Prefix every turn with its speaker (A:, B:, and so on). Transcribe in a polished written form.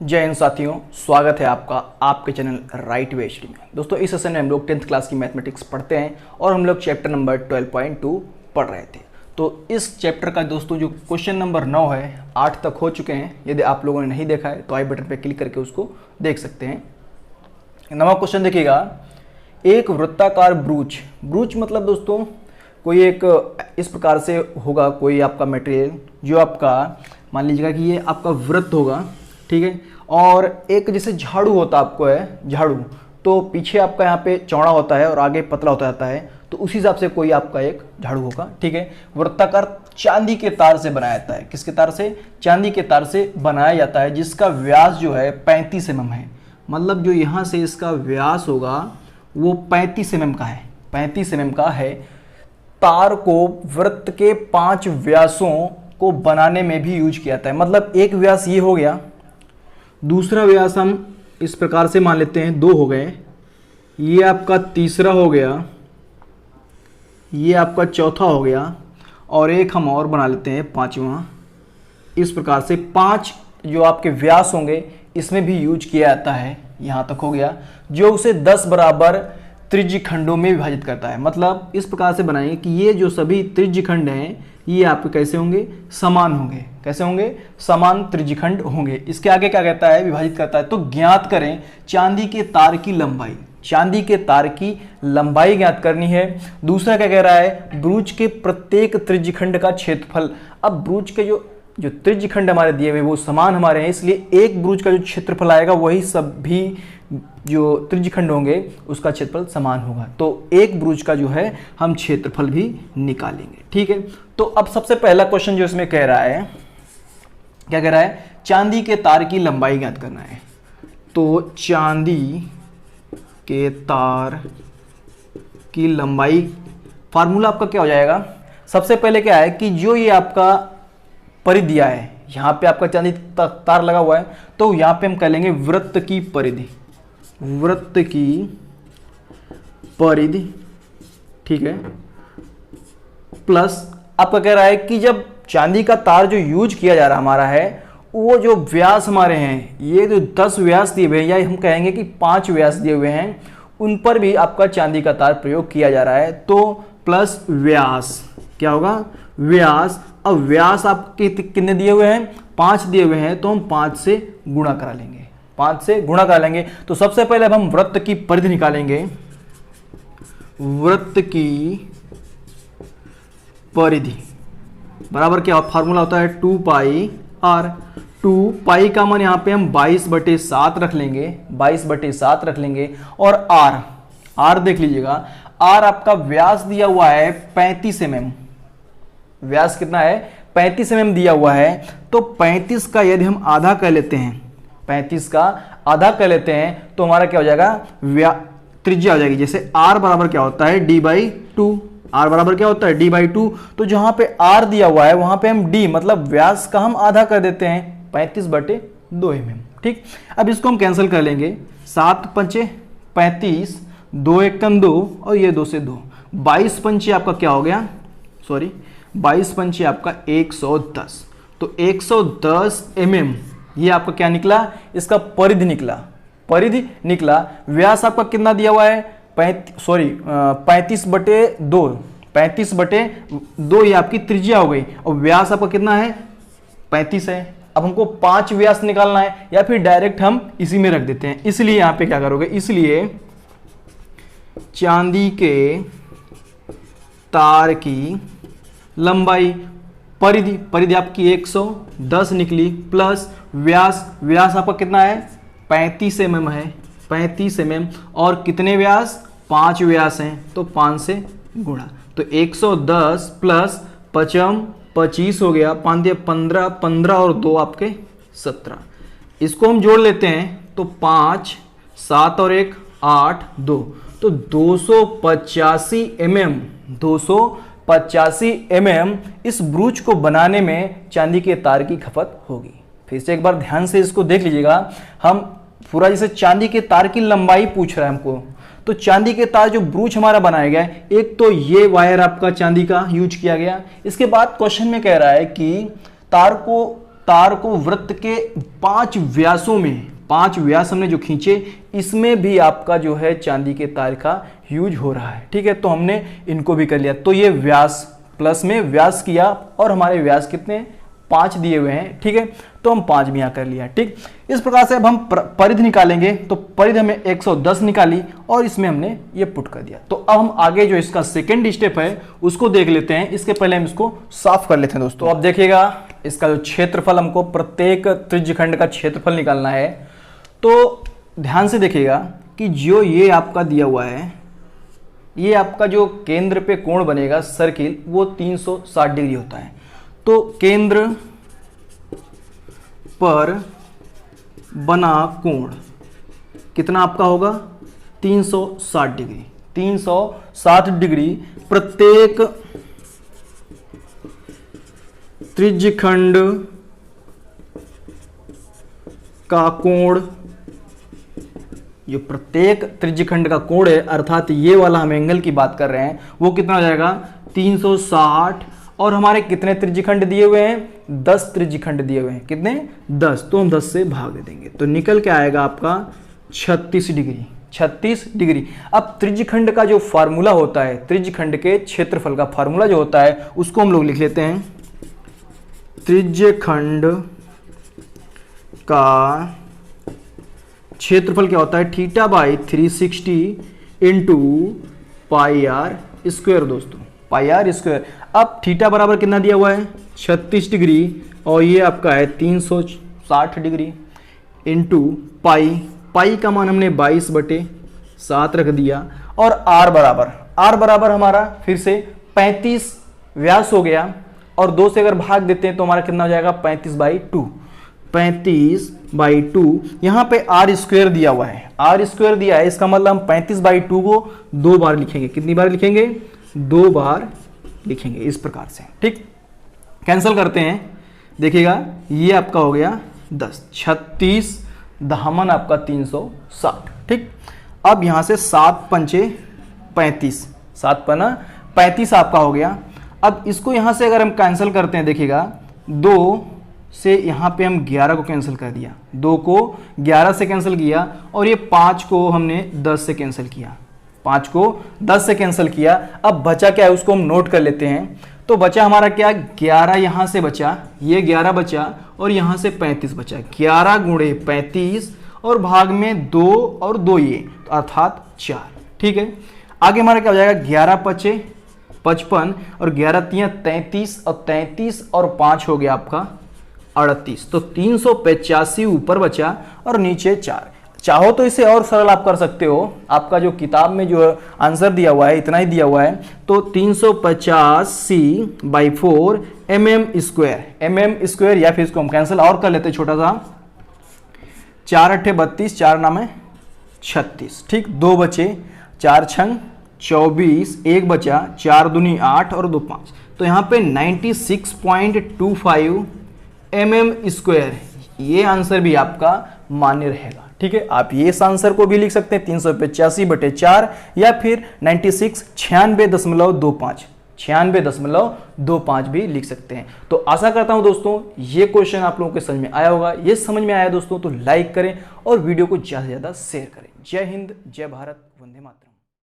A: जय हिंद साथियों, स्वागत है आपका आपके चैनल राइट वे स्टडी में। दोस्तों, इस सेशन में हम लोग 10th क्लास की मैथमेटिक्स पढ़ते हैं और हम लोग चैप्टर नंबर 12.2 पढ़ रहे थे। तो इस चैप्टर का दोस्तों जो क्वेश्चन नंबर 9 है, 8 तक हो चुके हैं। यदि आप लोगों ने नहीं देखा है तो आई बटन पर क्लिक करके उसको देख सकते हैं। 9वां क्वेश्चन देखिएगा, एक वृत्ताकार ब्रूच। ब्रूच मतलब दोस्तों कोई एक इस प्रकार से होगा कोई आपका मटेरियल जो आपका मान लीजिएगा कि ये आपका वृत्त होगा, ठीक है। और एक जैसे झाड़ू होता आपको है झाड़ू, तो पीछे आपका यहाँ पे चौड़ा होता है और आगे पतला होता जाता है, तो उसी हिसाब से कोई आपका एक झाड़ू होगा, ठीक है। वृत्ताकार चांदी के तार से बनाया जाता है। किसके तार से? चांदी के तार से बनाया जाता है, जिसका व्यास जो है 35 mm है। मतलब जो यहाँ से इसका व्यास होगा वो 35 mm का है, 35 mm का है। तार को वृत्त के 5 व्यासों को बनाने में भी यूज किया जाता है। मतलब एक व्यास ये हो गया, दूसरा व्यास हम इस प्रकार से मान लेते हैं 2 हो गए, ये आपका तीसरा हो गया, ये आपका चौथा हो गया, और एक हम और बना लेते हैं 5वां। इस प्रकार से 5 जो आपके व्यास होंगे इसमें भी यूज किया जाता है। यहाँ तक हो गया, जो उसे 10 बराबर त्रिज्यखंडों में विभाजित करता है। मतलब इस प्रकार से बनाएंगे कि ये जो सभी त्रिज्यखंड हैं ये आपके कैसे होंगे? समान होंगे। कैसे होंगे? समान त्रिज्यखंड होंगे। इसके आगे क्या कहता है? विभाजित करता है। तो ज्ञात करें चांदी के तार की लंबाई। चांदी के तार की लंबाई ज्ञात करनी है। दूसरा क्या कह रहा है? ब्रूच के प्रत्येक त्रिज्यखंड का क्षेत्रफल। अब ब्रूच के जो त्रिज्यखंड हमारे दिए हुए वो समान हमारे हैं, इसलिए एक ब्रूच का जो क्षेत्रफल आएगा वही सभी जो त्रिज्यखंड होंगे उसका क्षेत्रफल समान होगा। तो एक ब्रूच का जो है हम क्षेत्रफल भी निकालेंगे, ठीक है। तो अब सबसे पहला क्वेश्चन जो इसमें कह रहा है, क्या कह रहा है? चांदी के तार की लंबाई ज्ञात करना है। तो चांदी के तार की लंबाई, फार्मूला आपका क्या हो जाएगा? सबसे पहले क्या है कि जो ये आपका परिधि दिया है, यहाँ पे आपका चांदी तार लगा हुआ है, तो यहाँ पे हम कह लेंगे वृत्त की परिधि। वृत्त की परिधि, ठीक है। प्लस आपका कह रहा है कि जब चांदी का तार जो यूज किया जा रहा हमारा है, वो जो व्यास हमारे हैं, ये जो 10 व्यास दिए हुए हैं या हम कहेंगे कि 5 व्यास दिए हुए हैं, उन पर भी आपका चांदी का तार प्रयोग किया जा रहा है। तो प्लस व्यास क्या होगा? व्यास। अब व्यास आपके कितने दिए हुए हैं? 5 दिए हुए हैं, तो हम 5 से गुणा करा लेंगे। 5 से गुणा करा लेंगे। तो सबसे पहले अब हम वृत्त की परिधि निकालेंगे। वृत्त की परिधि बराबर क्या फार्मूला होता है? 2 पाई r। 2 पाई का मान यहां पे हम 22/7 रख लेंगे, 22/7 रख लेंगे। और r देख लीजिएगा, r आपका व्यास दिया हुआ है 35 mm। व्यास कितना है? 35 mm दिया हुआ है। तो 35 का यदि हम आधा कर लेते हैं, 35 का आधा कर लेते हैं, तो हमारा क्या हो जाएगा? त्रिज्या हो जाएगी। जैसे r बराबर क्या होता है? d/2। r बराबर क्या होता है? d/2। तो जहां पे r दिया हुआ है वहां पे हम d मतलब व्यास का हम आधा कर देते हैं, 35/2 mm, ठीक। अब इसको हम कैंसिल कर लेंगे। 7 पंचे 35, 2 1 2 और ये 2 से 2, 22 पंचे आपका क्या हो गया? 22 पंचे आपका 110। तो 110 mm ये आपका क्या निकला? इसका परिधि निकला। परिधि निकला। व्यास आपका कितना दिया हुआ है? 35/2। 35/2 ये आपकी त्रिज्या हो गई। और व्यास आपका कितना है? 35 है। अब हमको 5 व्यास निकालना है, या फिर डायरेक्ट हम इसी में रख देते हैं। इसलिए यहां पे क्या करोगे? इसलिए चांदी के तार की लंबाई, परिधि आपकी 110 निकली, प्लस व्यास आपका कितना है? 35 mm है, 35 mm। और कितने व्यास? 5 व्यास हैं, तो 5 से गुणा। तो 110 प्लस 25 हो गया, 5 दिया 15, 15 और 2 आपके 17। इसको हम जोड़ लेते हैं तो 5, 7 और 1 8, 2, तो 285 mm, 285 mm इस ब्रूच को बनाने में चांदी के तार की खपत होगी। फिर से एक बार ध्यान से इसको देख लीजिएगा। हम पूरा जैसे चांदी के तार की लंबाई पूछ रहा है हमको, तो चांदी के तार जो ब्रूच हमारा बनाया गया है, एक तो ये वायर आपका चांदी का यूज किया गया। इसके बाद क्वेश्चन में कह रहा है कि तार को तार को वृत्त के 5 व्यासों में, 5 व्यास हमने जो खींचे, इसमें भी आपका जो है चांदी के तार का यूज हो रहा है। ठीक है, तो हमने इनको भी कर लिया। तो ये व्यास प्लस में व्यास किया और हमारे व्यास कितने 5 दिए हुए हैं। ठीक है, तो हम 5 भी यहां कर लिया। ठीक, इस प्रकार से अब हम परिधि निकालेंगे। तो परिधि हमें 110 निकाली और इसमें हमने ये पुट कर दिया। तो अब हम आगे जो इसका सेकंड स्टेप है उसको देख लेते हैं। इसके पहले हम इसको साफ कर लेते हैं दोस्तों। अब देखिएगा इसका जो क्षेत्रफल, हमको प्रत्येक त्रिज्यखंड का क्षेत्रफल निकालना है। तो ध्यान से देखिएगा कि जो ये आपका दिया हुआ है, ये आपका जो केंद्र पे कोण बनेगा सर्किल, वो 360 डिग्री होता है। तो केंद्र पर बना कोण कितना आपका होगा 360 डिग्री। 360 डिग्री प्रत्येक त्रिज्यखंड का कोण, जो प्रत्येक त्रिज्यखंड का कोण है, अर्थात ये वाला हम एंगल की बात कर रहे हैं, वो कितना हो जाएगा 360। और हमारे कितने त्रिज्यखंड दिए हुए हैं 10 त्रिज्यखंड दिए हुए हैं। कितने 10, तो हम 10 से भाग दे देंगे तो निकल के आएगा आपका 36 डिग्री। 36 डिग्री। अब त्रिज्यखंड का जो फार्मूला होता है, त्रिज्यखंड के क्षेत्रफल का फार्मूला जो होता है, उसको हम लोग लिख लेते हैं। त्रिज्यखंड का क्षेत्रफल क्या होता है, theta by 360 into pi r square. दोस्तों पाई आर स्क्वायर। अब थीटा बराबर कितना दिया हुआ है 36 डिग्री और ये आपका है 360 डिग्री इंटू पाई। पाई का मान हमने 22/7 रख दिया। और आर बराबर हमारा फिर से 35 व्यास हो गया और 2 से अगर भाग देते हैं तो हमारा कितना हो जाएगा 35/2। 35/2। यहाँ पे आर स्क्वायर दिया हुआ है, आर स्क्वायर दिया है, इसका मतलब हम 35/2 को 2 बार लिखेंगे। कितनी बार लिखेंगे 2 बार लिखेंगे इस प्रकार से। ठीक, कैंसिल करते हैं। देखिएगा ये आपका हो गया 10, 36 दामन आपका 360। ठीक, अब यहां से 7 पंचे 35, 7 पना 35 आपका हो गया। अब इसको यहां से अगर हम कैंसिल करते हैं, देखिएगा 2 से यहाँ पे हम 11 को कैंसिल कर दिया, 2 को 11 से कैंसिल किया और ये 5 को हमने 10 से कैंसिल किया, 5 को 10 से कैंसिल किया। अब बचा क्या है उसको हम नोट कर लेते हैं। तो बचा हमारा क्या 11 यहाँ से बचा, ये 11 बचा और यहाँ से 35 बचा। 11 गुणे 35 और भाग में 2 और 2 ये, तो अर्थात 4। ठीक है, आगे हमारा क्या हो जाएगा 11 पचे 55 और 11 तियां 33 और 33 और 5 हो गया आपका 38। तो 385 ऊपर बचा और नीचे 4। चाहो तो इसे और सरल आप कर सकते हो। आपका जो किताब में जो आंसर दिया हुआ है इतना ही दिया हुआ है। तो 350c/4 mm स्क्वायर, या फिर इसको हम कैंसिल और कर लेते छोटा सा। 4 8 32, 4 9 36। ठीक, 2 बचे, 4 6 24, 1 बचा, 4 दूनी 8 और 2 5। तो यहाँ पे 96.25 mm स्क्वायर, ये आंसर भी आपका मान्य रहेगा। ठीक है, आप ये इस आंसर को भी लिख सकते हैं 385/4 या फिर 96 भी लिख सकते हैं। तो आशा करता हूं दोस्तों ये क्वेश्चन आप लोगों के समझ में आया होगा। ये समझ में आया दोस्तों तो लाइक करें और वीडियो को ज्यादा से ज्यादा शेयर करें। जय हिंद, जय भारत, वंदे मातरम।